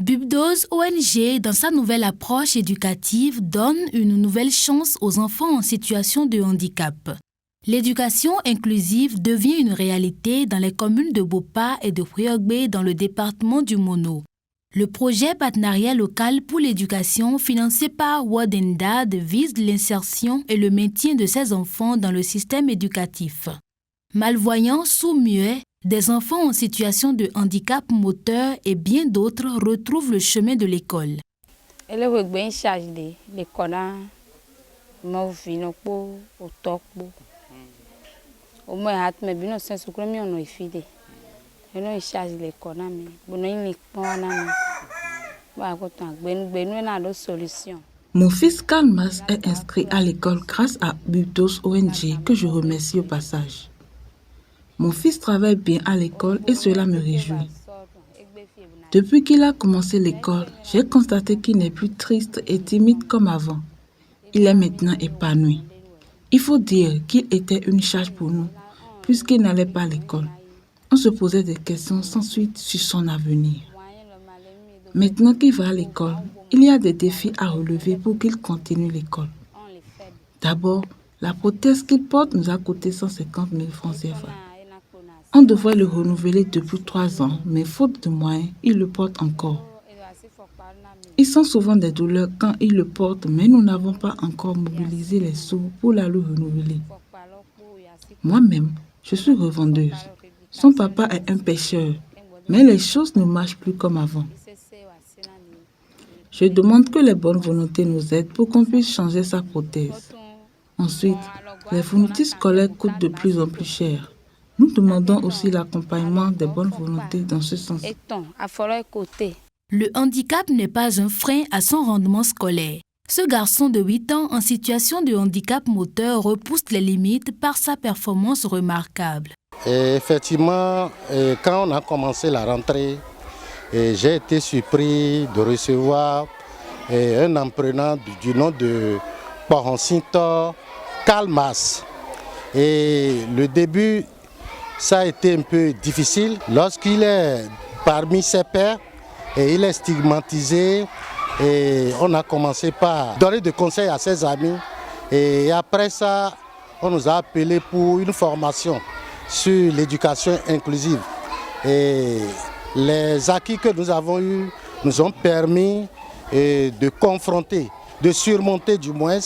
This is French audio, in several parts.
Bubdose ONG, dans sa nouvelle approche éducative, donne une nouvelle chance aux enfants en situation de handicap. L'éducation inclusive devient une réalité dans les communes de Bopa et de Houiogbe dans le département du Mono. Le projet partenariat local pour l'éducation financé par Wadendad vise l'insertion et le maintien de ces enfants dans le système éducatif. Malvoyants, sourds-muets, des enfants en situation de handicap moteur et bien d'autres retrouvent le chemin de l'école. Mon fils Kalmas est inscrit à l'école grâce à Bubdose ONG que je remercie au passage. Mon fils travaille bien à l'école et cela me réjouit. Depuis qu'il a commencé l'école, j'ai constaté qu'il n'est plus triste et timide comme avant. Il est maintenant épanoui. Il faut dire qu'il était une charge pour nous, puisqu'il n'allait pas à l'école. On se posait des questions sans suite sur son avenir. Maintenant qu'il va à l'école, il y a des défis à relever pour qu'il continue l'école. D'abord, la prothèse qu'il porte nous a coûté 150 000 francs CFA. On devrait le renouveler depuis 3 ans, mais faute de moyens, il le porte encore. Il sent souvent des douleurs quand il le porte, mais nous n'avons pas encore mobilisé les sous pour la lui renouveler. Moi-même, je suis revendeuse. Son papa est un pêcheur, mais les choses ne marchent plus comme avant. Je demande que les bonnes volontés nous aident pour qu'on puisse changer sa prothèse. Ensuite, les fournitures scolaires coûtent de plus en plus cher. Nous demandons aussi l'accompagnement des bonnes volontés dans ce sens. Le handicap n'est pas un frein à son rendement scolaire. Ce garçon de 8 ans en situation de handicap moteur repousse les limites par sa performance remarquable. Et effectivement, quand on a commencé la rentrée, j'ai été surpris de recevoir un apprenant du nom de Paroncinto Kalmas. Et le début, ça a été un peu difficile. Lorsqu'il est parmi ses pairs et il est stigmatisé, et on a commencé par donner des conseils à ses amis. Et après ça, on nous a appelé pour une formation sur l'éducation inclusive. Et les acquis que nous avons eus nous ont permis de confronter, de surmonter du moins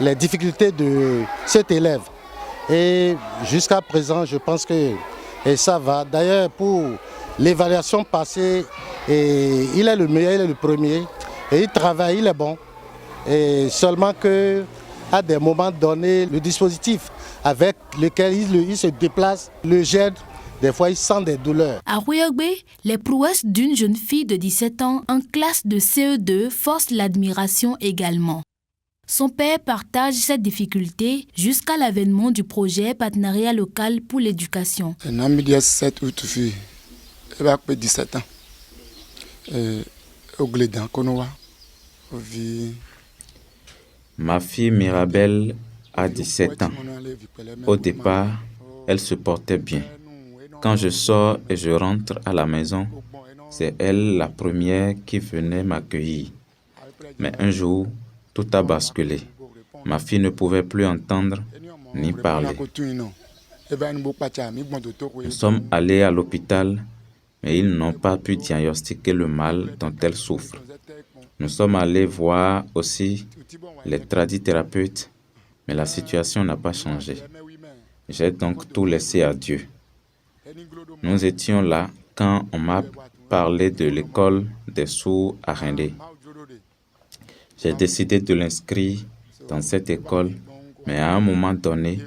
les difficultés de cet élève. Et jusqu'à présent, je pense que ça va. D'ailleurs, pour l'évaluation passée, il est le meilleur, il est le premier. Et il travaille, il est bon. Et seulement qu'à des moments donnés, le dispositif avec lequel il se déplace le gêne. Des fois, il sent des douleurs. À Houiogbe, les prouesses d'une jeune fille de 17 ans en classe de CE2 forcent l'admiration également. Son père partage cette difficulté jusqu'à l'avènement du projet partenariat local pour l'éducation. Un ami de 7 août, il va 17 ans. Au Glédan, Konowa. Ma fille Mirabelle a 17 ans. Au départ, elle se portait bien. Quand je sors et je rentre à la maison, c'est elle la première qui venait m'accueillir. Mais un jour, tout a basculé. Ma fille ne pouvait plus entendre ni parler. Nous sommes allés à l'hôpital, mais ils n'ont pas pu diagnostiquer le mal dont elle souffre. Nous sommes allés voir aussi les tradithérapeutes, mais la situation n'a pas changé. J'ai donc tout laissé à Dieu. Nous étions là quand on m'a parlé de l'école des sourds à Rindé. J'ai décidé de l'inscrire dans cette école, mais à un moment donné,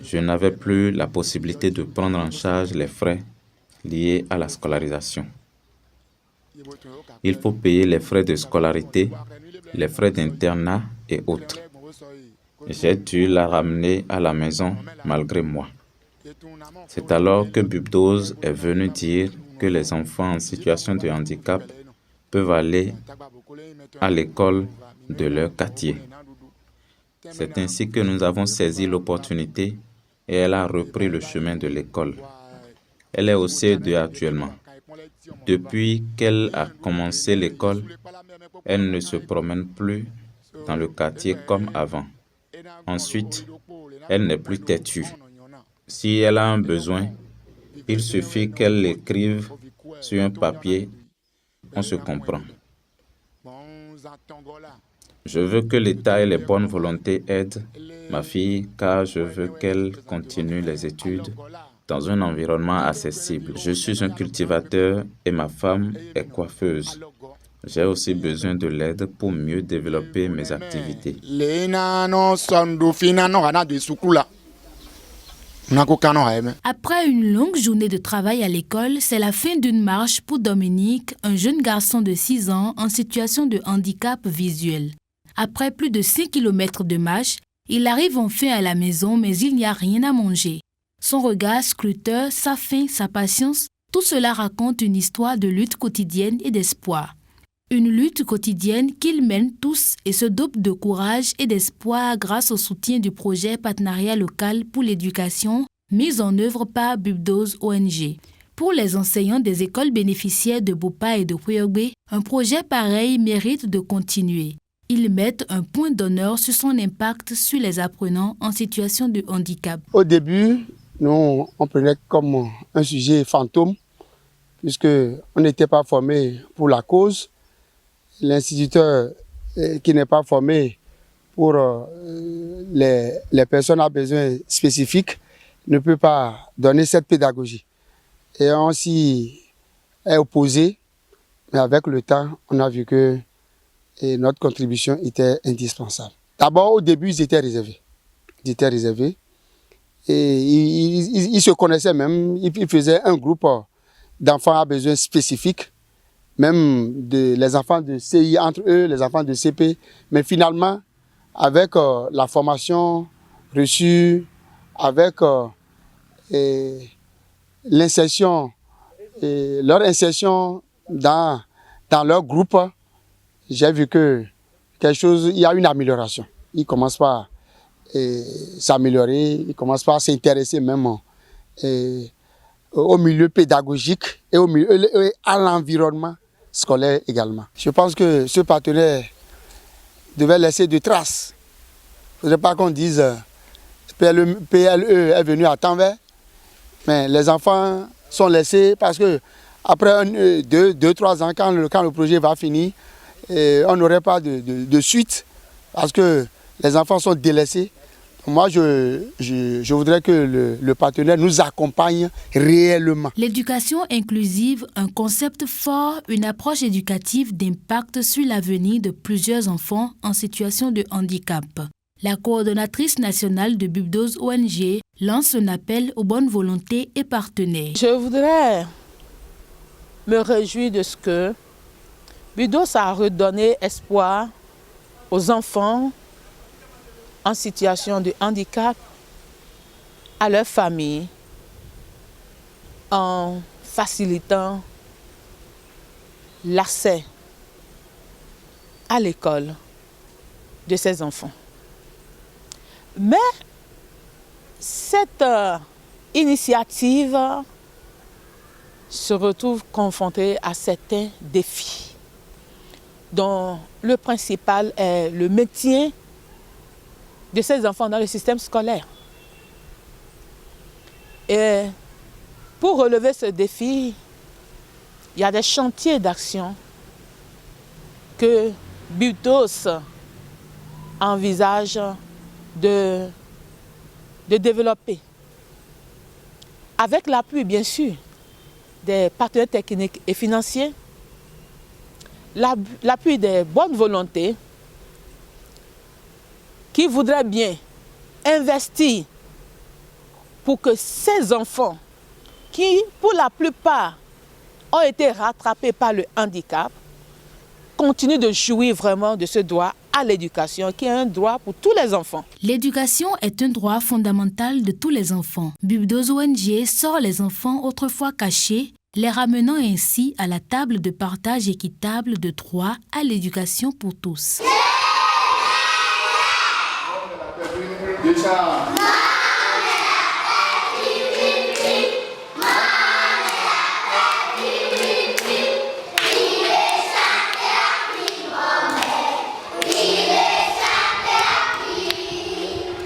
je n'avais plus la possibilité de prendre en charge les frais liés à la scolarisation. Il faut payer les frais de scolarité, les frais d'internat et autres. J'ai dû la ramener à la maison malgré moi. C'est alors que Bubdose est venu dire que les enfants en situation de handicap peuvent aller à l'école de leur quartier. C'est ainsi que nous avons saisi l'opportunité et elle a repris le chemin de l'école. Elle est au CE2 actuellement. Depuis qu'elle a commencé l'école, elle ne se promène plus dans le quartier comme avant. Ensuite, elle n'est plus têtue. Si elle a un besoin, il suffit qu'elle l'écrive sur un papier, on se comprend. Je veux que l'État et les bonnes volontés aident ma fille car je veux qu'elle continue les études dans un environnement accessible. Je suis un cultivateur et ma femme est coiffeuse. J'ai aussi besoin de l'aide pour mieux développer mes activités. Après une longue journée de travail à l'école, c'est la fin d'une marche pour Dominique, un jeune garçon de 6 ans en situation de handicap visuel. Après plus de 5 km de marche, il arrive enfin à la maison, mais il n'y a rien à manger. Son regard scruteur, sa faim, sa patience, tout cela raconte une histoire de lutte quotidienne et d'espoir. Une lutte quotidienne qu'ils mènent tous et se dopent de courage et d'espoir grâce au soutien du projet Partenariat local pour l'éducation mis en œuvre par Bubdos ONG. Pour les enseignants des écoles bénéficiaires de Bopa et de Puyogbe, un projet pareil mérite de continuer. Ils mettent un point d'honneur sur son impact sur les apprenants en situation de handicap. Au début, nous, on prenait comme un sujet fantôme, puisqu'on n'était pas formé pour la cause. L'instituteur qui n'est pas formé pour les personnes à besoins spécifiques ne peut pas donner cette pédagogie. Et on s'y est opposé, mais avec le temps, on a vu que notre contribution était indispensable. D'abord, au début, ils étaient réservés. Et ils se connaissaient même, ils faisaient un groupe d'enfants à besoins spécifiques, même les enfants de CI entre eux, les enfants de CP. Mais finalement, avec la formation reçue, avec l'insertion, leur insertion dans leur groupe, j'ai vu que il y a une amélioration. Ils commencent par s'améliorer, ils commencent par s'intéresser même au milieu pédagogique et à l'environnement scolaire également. Je pense que ce partenaire devait laisser des traces. Il ne faudrait pas qu'on dise PLE est venu à temps vert, mais les enfants sont laissés parce que après 2-3 ans, quand le projet va finir, on n'aurait pas de suite parce que les enfants sont délaissés. Moi, je voudrais que le partenaire nous accompagne réellement. L'éducation inclusive, un concept fort, une approche éducative d'impact sur l'avenir de plusieurs enfants en situation de handicap. La coordonnatrice nationale de Bubdos ONG lance un appel aux bonnes volontés et partenaires. Je voudrais me réjouir de ce que Bubdos a redonné espoir aux enfants en situation de handicap, à leur famille, en facilitant l'accès à l'école de ces enfants. Mais cette initiative se retrouve confrontée à certains défis, dont le principal est le maintien de ces enfants dans le système scolaire. Et pour relever ce défi, il y a des chantiers d'action que Bubdos envisage de développer. Avec l'appui, bien sûr, des partenaires techniques et financiers, l'appui des bonnes volontés qui voudraient bien investir pour que ces enfants, qui pour la plupart ont été rattrapés par le handicap, continuent de jouir vraiment de ce droit à l'éducation, qui est un droit pour tous les enfants. L'éducation est un droit fondamental de tous les enfants. Bubdos ONG sort les enfants autrefois cachés, les ramenant ainsi à la table de partage équitable de droits à l'éducation pour tous. Déjà.